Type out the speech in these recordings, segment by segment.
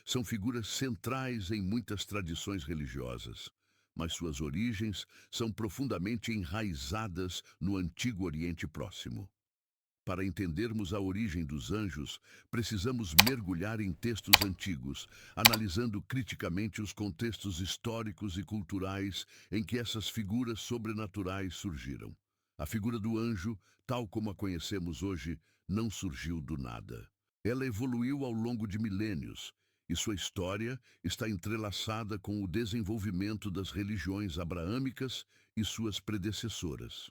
são figuras centrais em muitas tradições religiosas, mas suas origens são profundamente enraizadas no Antigo Oriente Próximo. Para entendermos a origem dos anjos, precisamos mergulhar em textos antigos, analisando criticamente os contextos históricos e culturais em que essas figuras sobrenaturais surgiram. A figura do anjo, tal como a conhecemos hoje, não surgiu do nada. Ela evoluiu ao longo de milênios, e sua história está entrelaçada com o desenvolvimento das religiões abraâmicas e suas predecessoras.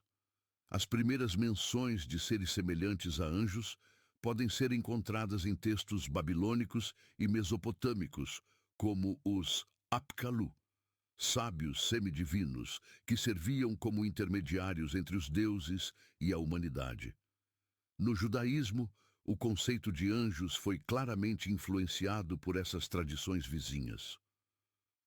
As primeiras menções de seres semelhantes a anjos podem ser encontradas em textos babilônicos e mesopotâmicos, como os Apkallu, sábios semidivinos que serviam como intermediários entre os deuses e a humanidade. No judaísmo, o conceito de anjos foi claramente influenciado por essas tradições vizinhas.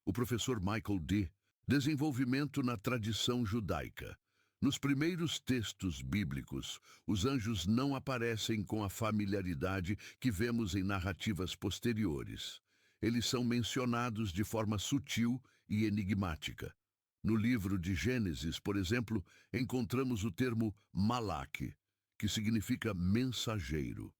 O professor Michael D. Desenvolvimento na tradição judaica. Nos primeiros textos bíblicos, os anjos não aparecem com a familiaridade que vemos em narrativas posteriores. Eles são mencionados de forma sutil e enigmática. No livro de Gênesis, por exemplo, encontramos o termo Malak, que significa mensageiro.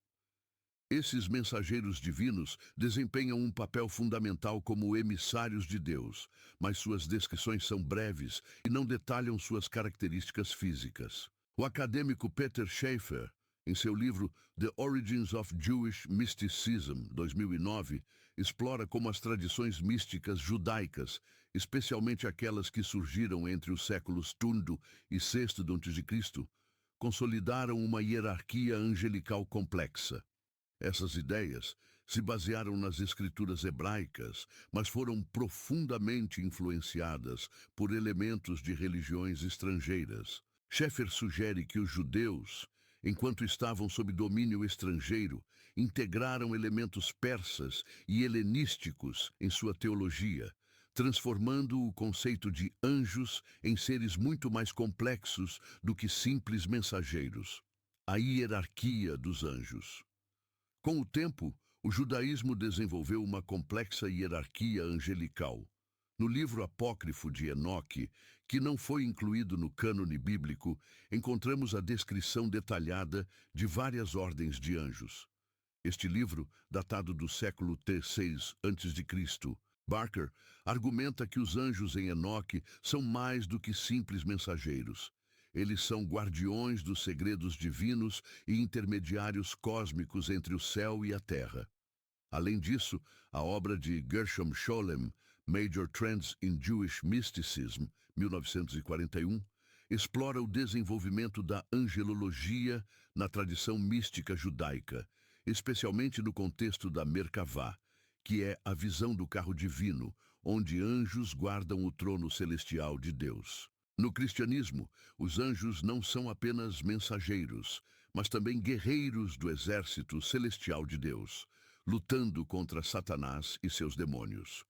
Esses mensageiros divinos desempenham um papel fundamental como emissários de Deus, mas suas descrições são breves e não detalham suas características físicas. O acadêmico Peter Schaeffer, em seu livro The Origins of Jewish Mysticism, 2009, explora como as tradições místicas judaicas, especialmente aquelas que surgiram entre os séculos II e VI d.C., consolidaram uma hierarquia angelical complexa. Essas ideias se basearam nas escrituras hebraicas, mas foram profundamente influenciadas por elementos de religiões estrangeiras. Schaeffer sugere que os judeus, enquanto estavam sob domínio estrangeiro, integraram elementos persas e helenísticos em sua teologia, transformando o conceito de anjos em seres muito mais complexos do que simples mensageiros. A hierarquia dos anjos. Com o tempo, o judaísmo desenvolveu uma complexa hierarquia angelical. No livro apócrifo de Enoque, que não foi incluído no cânone bíblico, encontramos a descrição detalhada de várias ordens de anjos. Este livro, datado do século III a.C., Barker argumenta que os anjos em Enoque são mais do que simples mensageiros. Eles são guardiões dos segredos divinos e intermediários cósmicos entre o céu e a terra. Além disso, a obra de Gershom Scholem, Major Trends in Jewish Mysticism, 1941, explora o desenvolvimento da angelologia na tradição mística judaica, especialmente no contexto da Merkavá, que é a visão do carro divino, onde anjos guardam o trono celestial de Deus. No cristianismo, os anjos não são apenas mensageiros, mas também guerreiros do exército celestial de Deus, lutando contra Satanás e seus demônios.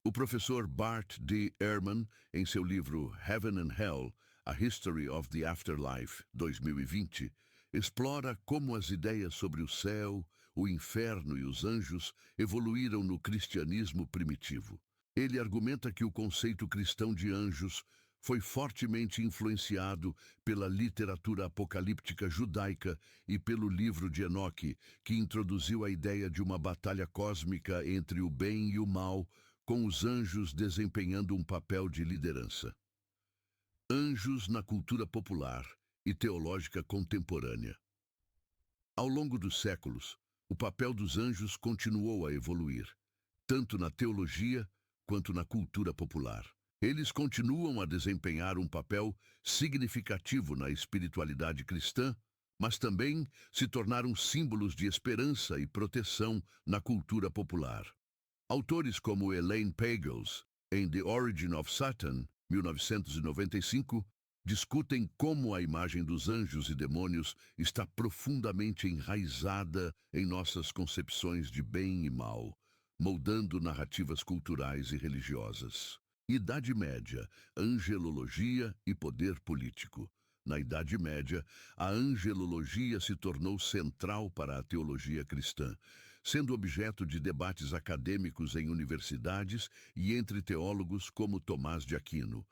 O professor Bart D. Ehrman, em seu livro Heaven and Hell, A History of the Afterlife, 2020, explora como as ideias sobre o céu, o inferno e os anjos evoluíram no cristianismo primitivo. Ele argumenta que o conceito cristão de anjos foi fortemente influenciado pela literatura apocalíptica judaica e pelo livro de Enoque, que introduziu a ideia de uma batalha cósmica entre o bem e o mal, com os anjos desempenhando um papel de liderança. Anjos na cultura popular e teológica contemporânea. Ao longo dos séculos, o papel dos anjos continuou a evoluir, tanto na teologia quanto na cultura popular. Eles continuam a desempenhar um papel significativo na espiritualidade cristã, mas também se tornaram símbolos de esperança e proteção na cultura popular. Autores como Elaine Pagels, em The Origin of Satan, 1995, discutem como a imagem dos anjos e demônios está profundamente enraizada em nossas concepções de bem e mal, moldando narrativas culturais e religiosas. Idade Média, angelologia e poder político. Na Idade Média, a angelologia se tornou central para a teologia cristã, sendo objeto de debates acadêmicos em universidades e entre teólogos como Tomás de Aquino.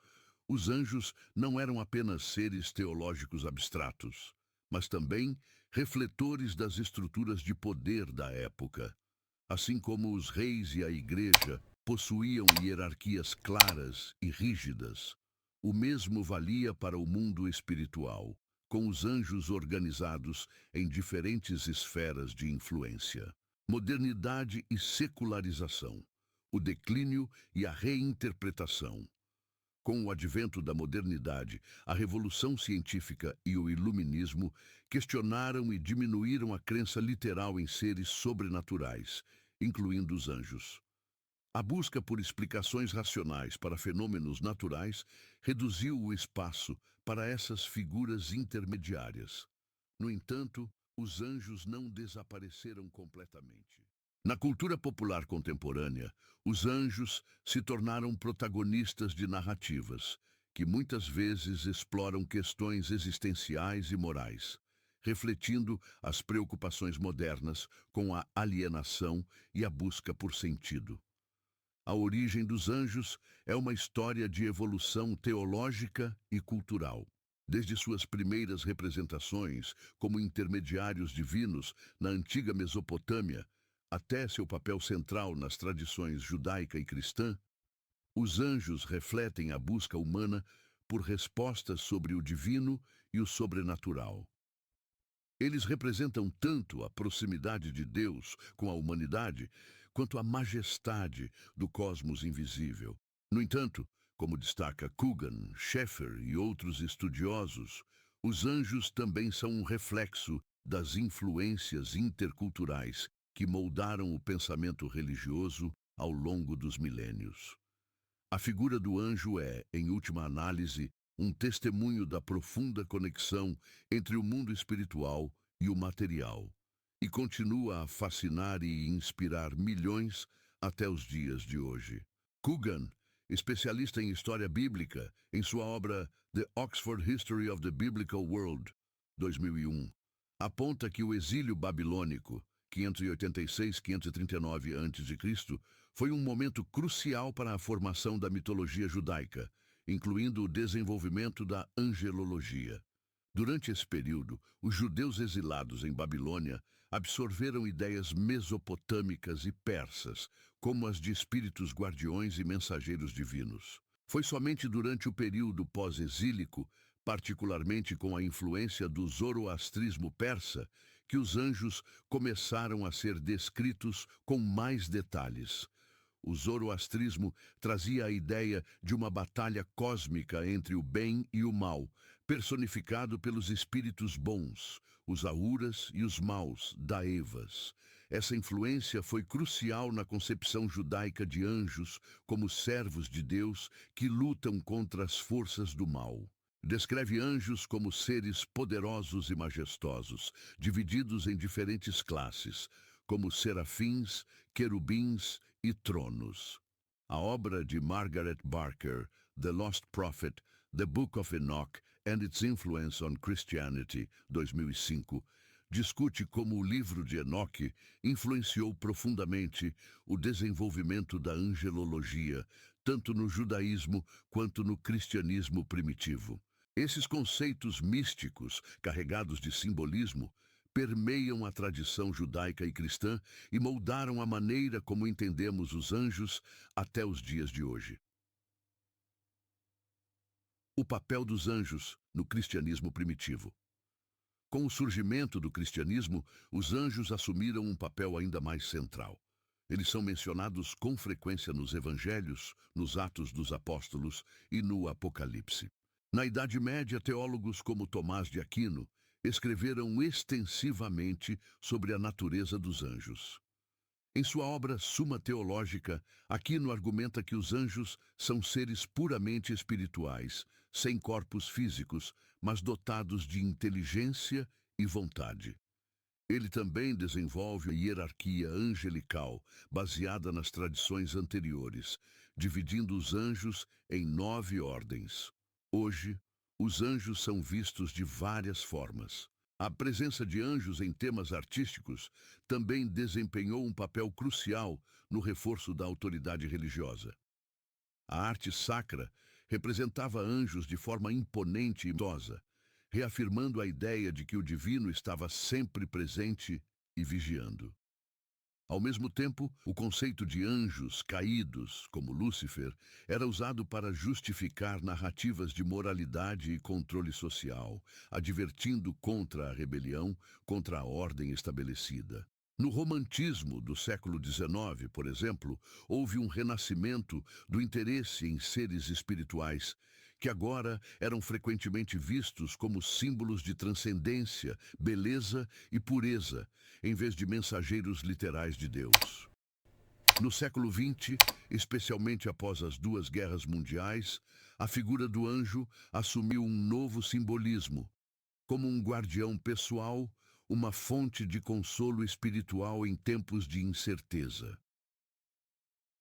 Os anjos não eram apenas seres teológicos abstratos, mas também refletores das estruturas de poder da época. Assim como os reis e a igreja possuíam hierarquias claras e rígidas, o mesmo valia para o mundo espiritual, com os anjos organizados em diferentes esferas de influência. Modernidade e secularização, o declínio e a reinterpretação. Com o advento da modernidade, a revolução científica e o iluminismo questionaram e diminuíram a crença literal em seres sobrenaturais, incluindo os anjos. A busca por explicações racionais para fenômenos naturais reduziu o espaço para essas figuras intermediárias. No entanto, os anjos não desapareceram completamente. Na cultura popular contemporânea, os anjos se tornaram protagonistas de narrativas, que muitas vezes exploram questões existenciais e morais, refletindo as preocupações modernas com a alienação e a busca por sentido. A origem dos anjos é uma história de evolução teológica e cultural. Desde suas primeiras representações como intermediários divinos na antiga Mesopotâmia, até seu papel central nas tradições judaica e cristã, os anjos refletem a busca humana por respostas sobre o divino e o sobrenatural. Eles representam tanto a proximidade de Deus com a humanidade, quanto a majestade do cosmos invisível. No entanto, como destaca Coogan, Schaeffer e outros estudiosos, os anjos também são um reflexo das influências interculturais que moldaram o pensamento religioso ao longo dos milênios. A figura do anjo é, em última análise, um testemunho da profunda conexão entre o mundo espiritual e o material, e continua a fascinar e inspirar milhões até os dias de hoje. Coogan, especialista em história bíblica, em sua obra The Oxford History of the Biblical World, 2001, aponta que o exílio babilônico, 586-539 a.C., foi um momento crucial para a formação da mitologia judaica, incluindo o desenvolvimento da angelologia. Durante esse período, os judeus exilados em Babilônia absorveram ideias mesopotâmicas e persas, como as de espíritos guardiões e mensageiros divinos. Foi somente durante o período pós-exílico, particularmente com a influência do zoroastrismo persa, que os anjos começaram a ser descritos com mais detalhes. O zoroastrismo trazia a ideia de uma batalha cósmica entre o bem e o mal, personificado pelos espíritos bons, os ahuras, e os maus, daevas. Essa influência foi crucial na concepção judaica de anjos como servos de Deus que lutam contra as forças do mal. Descreve anjos como seres poderosos e majestosos, divididos em diferentes classes, como serafins, querubins e tronos. A obra de Margaret Barker, The Lost Prophet, The Book of Enoch and Its Influence on Christianity, 2005, discute como o livro de Enoque influenciou profundamente o desenvolvimento da angelologia, tanto no judaísmo quanto no cristianismo primitivo. Esses conceitos místicos, carregados de simbolismo, permeiam a tradição judaica e cristã e moldaram a maneira como entendemos os anjos até os dias de hoje. O papel dos anjos no cristianismo primitivo. Com o surgimento do cristianismo, os anjos assumiram um papel ainda mais central. Eles são mencionados com frequência nos evangelhos, nos Atos dos Apóstolos e no Apocalipse. Na Idade Média, teólogos como Tomás de Aquino escreveram extensivamente sobre a natureza dos anjos. Em sua obra Suma Teológica, Aquino argumenta que os anjos são seres puramente espirituais, sem corpos físicos, mas dotados de inteligência e vontade. Ele também desenvolve a hierarquia angelical, baseada nas tradições anteriores, dividindo os anjos em 9 ordens. Hoje, os anjos são vistos de várias formas. A presença de anjos em temas artísticos também desempenhou um papel crucial no reforço da autoridade religiosa. A arte sacra representava anjos de forma imponente e idosa, reafirmando a ideia de que o divino estava sempre presente e vigiando. Ao mesmo tempo, o conceito de anjos caídos, como Lúcifer, era usado para justificar narrativas de moralidade e controle social, advertindo contra a rebelião, contra a ordem estabelecida. No romantismo do século XIX, por exemplo, houve um renascimento do interesse em seres espirituais, que agora eram frequentemente vistos como símbolos de transcendência, beleza e pureza, em vez de mensageiros literais de Deus. No século XX, especialmente após as duas guerras mundiais, a figura do anjo assumiu um novo simbolismo, como um guardião pessoal, uma fonte de consolo espiritual em tempos de incerteza.